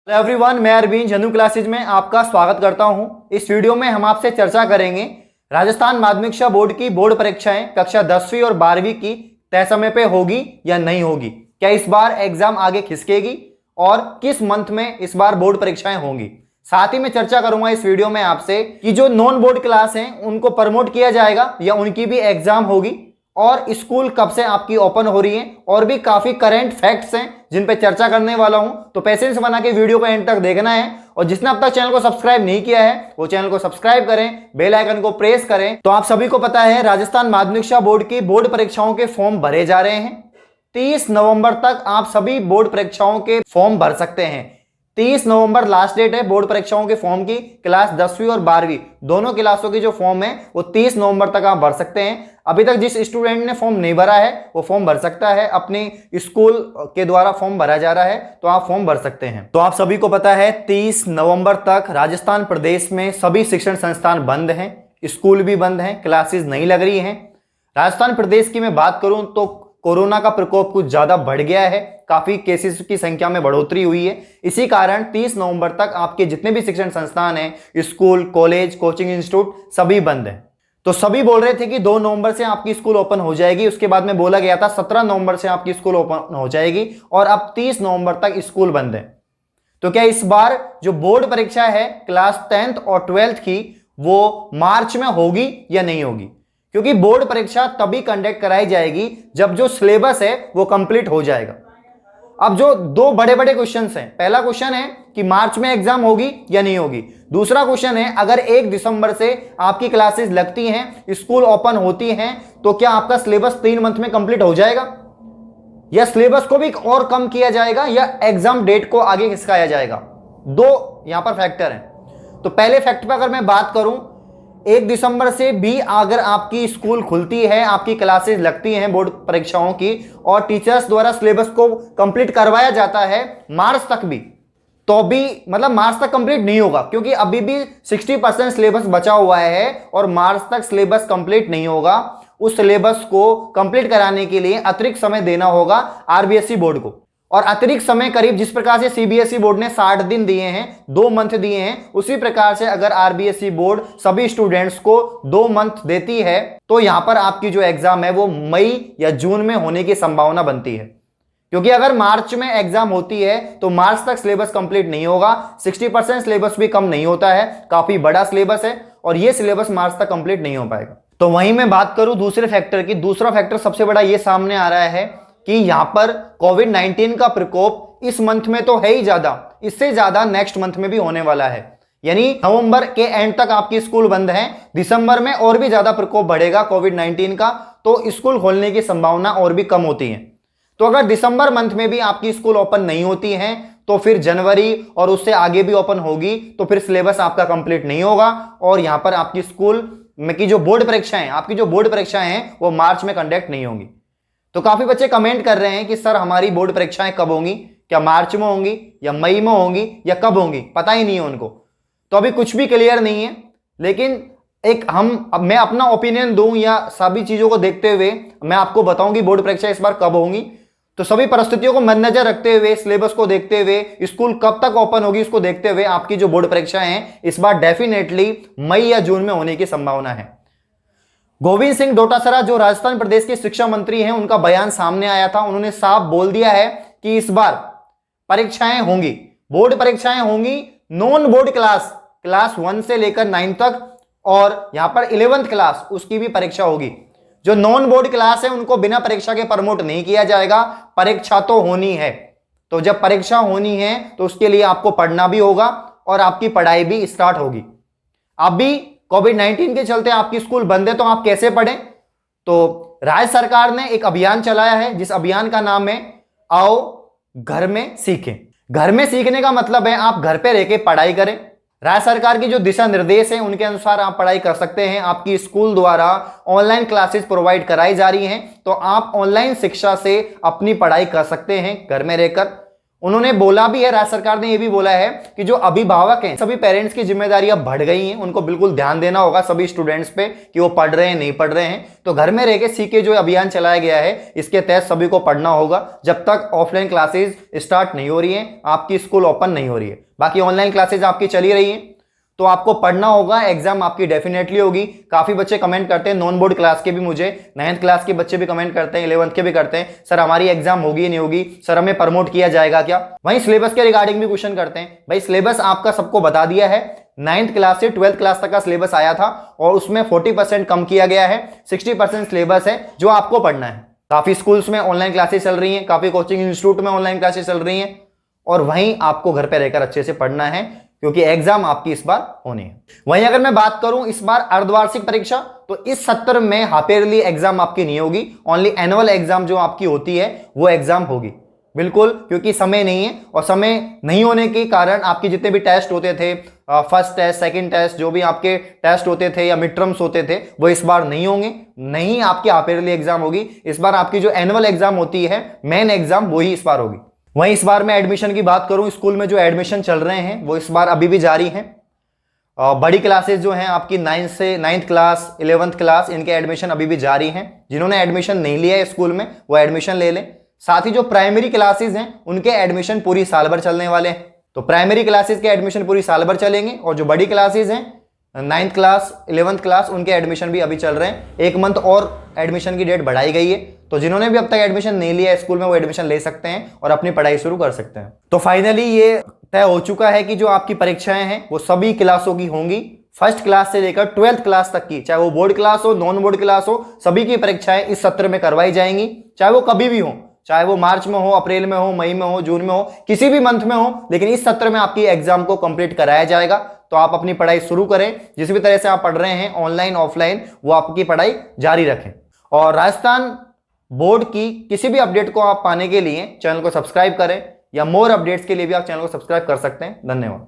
Hello everyone, मैं अरविंद जनू classes में आपका स्वागत करता हूं। इस वीडियो में हम आपसे चर्चा करेंगे राजस्थान माध्यमिक शिक्षा बोर्ड की बोर्ड परीक्षाएं कक्षा 10वीं और 12वीं की तय समय पे होगी या नहीं होगी। क्या इस बार एग्जाम आगे खिसकेगी और किस मंथ में इस बार बोर्ड परीक्षाएं होंगी। साथ ही मैं चर्चा करूंगा इस वीडियो में आपसे कि जो नॉन बोर्ड क्लास हैं उनको प्रमोट किया जाएगा या उनकी भी एग्जाम होगी, और स्कूल कब से आपकी ओपन हो रही है, और भी काफी करंट फैक्ट्स हैं जिन पे चर्चा करने वाला हूं। तो पेशेंस बना के वीडियो को एंड तक देखना है, और जिसने अब तक चैनल को सब्सक्राइब नहीं किया है वो चैनल को सब्सक्राइब करें, बेल आइकन को प्रेस करें। तो आप सभी को पता है राजस्थान माध्यमिक शिक्षा बोर्ड की बोर्ड परीक्षाओं के फॉर्म भरे जा रहे हैं। 30 नवंबर तक आप सभी बोर्ड परीक्षाओं के फॉर्म भर सकते हैं। 30 नवंबर लास्ट डेट है बोर्ड परीक्षाओं के फॉर्म की। क्लास 10वीं और 12वीं दोनों क्लासों की जो फॉर्म है वो 30 नवंबर तक आप भर सकते हैं। अभी तक जिस स्टूडेंट ने फॉर्म नहीं भरा है वो फॉर्म भर सकता है, अपने स्कूल के द्वारा फॉर्म भरा जा रहा है तो आप फॉर्म भर सकते हैं। तो आप सभी को पता है 30 नवंबर तक राजस्थान प्रदेश में सभी शिक्षण संस्थान बंद हैं, स्कूल भी बंद हैं, क्लासेस नहीं लग रही हैं। राजस्थान प्रदेश की मैं बात करूं तो कोरोना का प्रकोप कुछ ज्यादा बढ़ गया है, काफी केसेस की संख्या में बढ़ोतरी हुई है। इसी कारण 30 नवंबर तक आपके जितने भी शिक्षण संस्थान हैं, स्कूल, कॉलेज, कोचिंग इंस्टीट्यूट सभी बंद हैं। तो सभी बोल रहे थे कि 2 नवंबर से आपकी स्कूल ओपन हो जाएगी, उसके बाद में बोला गया था 17 नवंबर से आपकी स्कूल ओपन हो जाएगी, और अब 30 नवंबर तक स्कूल बंद है। तो क्या इस बार जो बोर्ड परीक्षा है क्लास 10th और 12th की वो मार्च में होगी या नहीं होगी? क्योंकि बोर्ड परीक्षा तभी कंडक्ट कराई जाएगी जब जो सिलेबस है वो कंप्लीट हो जाएगा। अब जो 2 बड़े बड़े क्वेश्चंस हैं, पहला क्वेश्चन है कि मार्च में एग्जाम होगी या नहीं होगी। दूसरा क्वेश्चन है अगर 1 दिसंबर से आपकी क्लासेस लगती हैं, स्कूल ओपन होती हैं, तो क्या आपका सिलेबस 3 मंथ में कंप्लीट हो जाएगा, या सिलेबस को भी और कम किया जाएगा, या एग्जाम डेट को आगे खिसकाया जाएगा। 2 यहां पर फैक्टर हैं। तो पहले फैक्टर पर अगर मैं बात करूं, 1 दिसंबर से भी अगर आपकी स्कूल खुलती है, आपकी क्लासेस लगती हैं बोर्ड परीक्षाओं की, और टीचर्स द्वारा सिलेबस को कंप्लीट करवाया जाता है मार्च तक भी, तो भी मतलब मार्च तक कंप्लीट नहीं होगा, क्योंकि अभी भी 60% सिलेबस बचा हुआ है और मार्च तक सिलेबस कंप्लीट नहीं होगा। उस सिलेबस को कंप्लीट कराने के लिए अतिरिक्त समय देना होगा आरबीएसई बोर्ड को, और अतिरिक्त समय करीब जिस प्रकार से सीबीएसई बोर्ड ने 60 दिन दिए हैं, 2 मंथ दिए हैं, उसी प्रकार से अगर आरबीएसई बोर्ड सभी स्टूडेंट्स को 2 मंथ देती है तो यहां पर आपकी जो एग्जाम है वो मई या जून में होने की संभावना बनती है। क्योंकि अगर मार्च में एग्जाम होती है तो मार्च तक सिलेबस कंप्लीट नहीं होगा। 60% सिलेबस भी कम नहीं होता है, काफी बड़ा सिलेबस है, और यह सिलेबस मार्च तक कंप्लीट नहीं हो पाएगा। तो वहीं मैं बात करूं दूसरे फैक्टर की, दूसरा फैक्टर सबसे बड़ा यह सामने आ रहा है कि यहां पर कोविड-19 का प्रकोप इस मंथ में तो है ही ज्यादा, इससे ज्यादा नेक्स्ट मंथ में भी होने वाला है। यानी नवंबर के एंड तक आपकी स्कूल बंद है, दिसंबर में और भी ज्यादा प्रकोप बढ़ेगा कोविड-19 का, तो स्कूल खोलने की संभावना और भी कम होती है। तो अगर दिसंबर मंथ में भी आपकी स्कूल ओपन नहीं होती है तो फिर जनवरी और उससे आगे भी ओपन होगी, तो फिर सिलेबस आपका कंप्लीट नहीं होगा, और यहां पर आपकी स्कूल में की जो बोर्ड परीक्षाएं, आपकी जो बोर्ड परीक्षाएं हैं वो मार्च में कंडक्ट नहीं होंगी। तो काफी बच्चे कमेंट कर रहे हैं कि सर हमारी बोर्ड परीक्षाएं कब होंगी, क्या मार्च में होंगी या मई में होंगी या कब होंगी, पता ही नहीं है उनको। तो अभी कुछ भी क्लियर नहीं है, लेकिन मैं अपना ओपिनियन दूं या सभी चीजों को देखते हुए मैं आपको बताऊं कि बोर्ड परीक्षा इस बार कब होंगी। तो सभी परिस्थितियों को मद्देनजर रखते हुए, सिलेबस को देखते हुए, स्कूल कब तक ओपन होगी इसको देखते हुए आपकी जो बोर्ड परीक्षाएं हैं इस बार डेफिनेटली मई या जून में होने की संभावना है। गोविंद सिंह डोटासरा जो राजस्थान प्रदेश के शिक्षा मंत्री हैं, उनका बयान सामने आया था। उन्होंने साफ बोल दिया है कि इस बार परीक्षाएं होंगी, बोर्ड परीक्षाएं होंगी। नॉन बोर्ड क्लास 1 से लेकर 9 तक, और यहां पर 11th क्लास उसकी भी परीक्षा होगी। जो नॉन बोर्ड क्लास है उनको बिना परीक्षा के प्रमोट नहीं किया जाएगा, परीक्षा तो होनी है। तो जब परीक्षा होनी है तो उसके लिए आपको पढ़ना भी होगा और आपकी पढ़ाई भी स्टार्ट होगी। अभी कोविड-19 के चलते आपकी स्कूल बंद है तो आप कैसे पढ़ें? तो राज्य सरकार ने एक अभियान चलाया है जिस अभियान का नाम है आओ घर में सीखें। घर में सीखने का मतलब है आप घर पे रह के पढ़ाई करें। राज्य सरकार की जो दिशा निर्देश हैं उनके अनुसार आप पढ़ाई कर सकते हैं। आपकी स्कूल द्वारा ऑनलाइन क्लासेस प्रोवाइड कराई जा रही हैं, तो आप ऑनलाइन शिक्षा से अपनी पढ़ाई कर सकते हैं घर में रहकर। उन्होंने बोला भी है, राज्य सरकार ने ये भी बोला है कि जो अभिभावक हैं, सभी पेरेंट्स की जिम्मेदारी अब बढ़ गई हैं, उनको बिल्कुल ध्यान देना होगा सभी स्टूडेंट्स पे कि वो पढ़ रहे हैं नहीं पढ़ रहे हैं। तो घर में रह के सीखे जो अभियान चलाया गया है, इसके तहत सभी को पढ़ना होगा जब तक ऑफलाइन क्लासेज स्टार्ट नहीं हो रही है, आपकी स्कूल ओपन नहीं हो रही है। बाकी ऑनलाइन क्लासेज आपकी चली रही है तो आपको पढ़ना होगा, एग्जाम आपकी डेफिनेटली होगी। काफी बच्चे कमेंट करते हैं, नॉन बोर्ड क्लास के भी, मुझे 9th क्लास के बच्चे भी कमेंट करते हैं, 11th के भी करते हैं, सर हमारी एग्जाम होगी नहीं होगी, सर हमें प्रमोट किया जाएगा क्या। वहीं सिलेबस के रिगार्डिंग भी क्वेश्चन करते हैं। भाई सिलेबस आपका सबको बता दिया है, 9th क्लास से 12th क्लास तक का सिलेबस आया था और उसमें 40% कम किया गया है, 60% सिलेबस है जो आपको पढ़ना है। काफी स्कूल्स में ऑनलाइन क्लासेस चल रही हैं, काफी कोचिंग इंस्टीट्यूट में ऑनलाइन क्लासेस चल रही हैं और वहीं आपको घर पे रहकर अच्छे से पढ़ना है क्योंकि एग्जाम आपकी इस बार होनी है। वहीं अगर मैं बात करूं इस बार अर्धवार्षिक परीक्षा, तो इस सत्र में हाफ ईयरली एग्जाम आपकी नहीं होगी, ओनली एनुअल एग्जाम जो आपकी होती है वो एग्जाम होगी। बिल्कुल, क्योंकि समय नहीं है और समय नहीं होने के कारण आपके जितने भी टेस्ट होते थे, फर्स्ट टेस्ट सेकंड टेस्ट जो भी आपके टेस्ट होते थे या मिड टर्म्स होते थे, वो इस बार नहीं होंगे, नहीं आपकी हाफ ईयरली एग्जाम होगी। इस बार आपकी जो एनुअल एग्जाम होती है, मेन एग्जाम, वही इस बार होगी। वहीं इस बार मैं एडमिशन की बात करूं, स्कूल में जो एडमिशन चल रहे हैं वो इस बार अभी भी जारी हैं। बड़ी क्लासेस जो हैं आपकी 9th क्लास 11th क्लास, इनके एडमिशन अभी भी जारी हैं। जिन्होंने एडमिशन नहीं लिया है स्कूल में वो एडमिशन ले लें। साथ ही जो प्राइमरी क्लासेस हैं उनके एडमिशन पूरी साल भर चलने वाले हैं, तो प्राइमरी क्लासेस के एडमिशन पूरी साल भर चलेंगे और जो बड़ी क्लासेस हैं 9th क्लास 11th क्लास, उनके एडमिशन भी अभी चल रहे हैं। 1 मंथ और एडमिशन की डेट बढ़ाई गई है, तो जिन्होंने भी अब तक एडमिशन नहीं लिया है स्कूल में वो एडमिशन ले सकते हैं और अपनी पढ़ाई शुरू कर सकते हैं। तो फाइनली ये तय हो चुका है कि जो आपकी परीक्षाएं हैं वो सभी क्लासों की होंगी, फर्स्ट क्लास से लेकर 12th क्लास तक की, चाहे वो बोर्ड क्लास हो नॉन बोर्ड क्लास हो, सभी की परीक्षाएं इस सत्र में करवाई जाएंगी, चाहे वो कभी भी हो, चाहे वो मार्च में हो, अप्रैल में हो, मई में हो, जून में हो, किसी भी मंथ में हो, लेकिन इस सत्र में आपकी एग्जाम को कंप्लीट कराया जाएगा। तो आप अपनी पढ़ाई शुरू करें, जिस भी तरह से आप पढ़ रहे हैं ऑनलाइन ऑफलाइन, वो आपकी पढ़ाई जारी रखें। और राजस्थान बोर्ड की किसी भी अपडेट को आप पाने के लिए चैनल को सब्सक्राइब करें, या मोर अपडेट्स के लिए भी आप चैनल को सब्सक्राइब कर सकते हैं। धन्यवाद।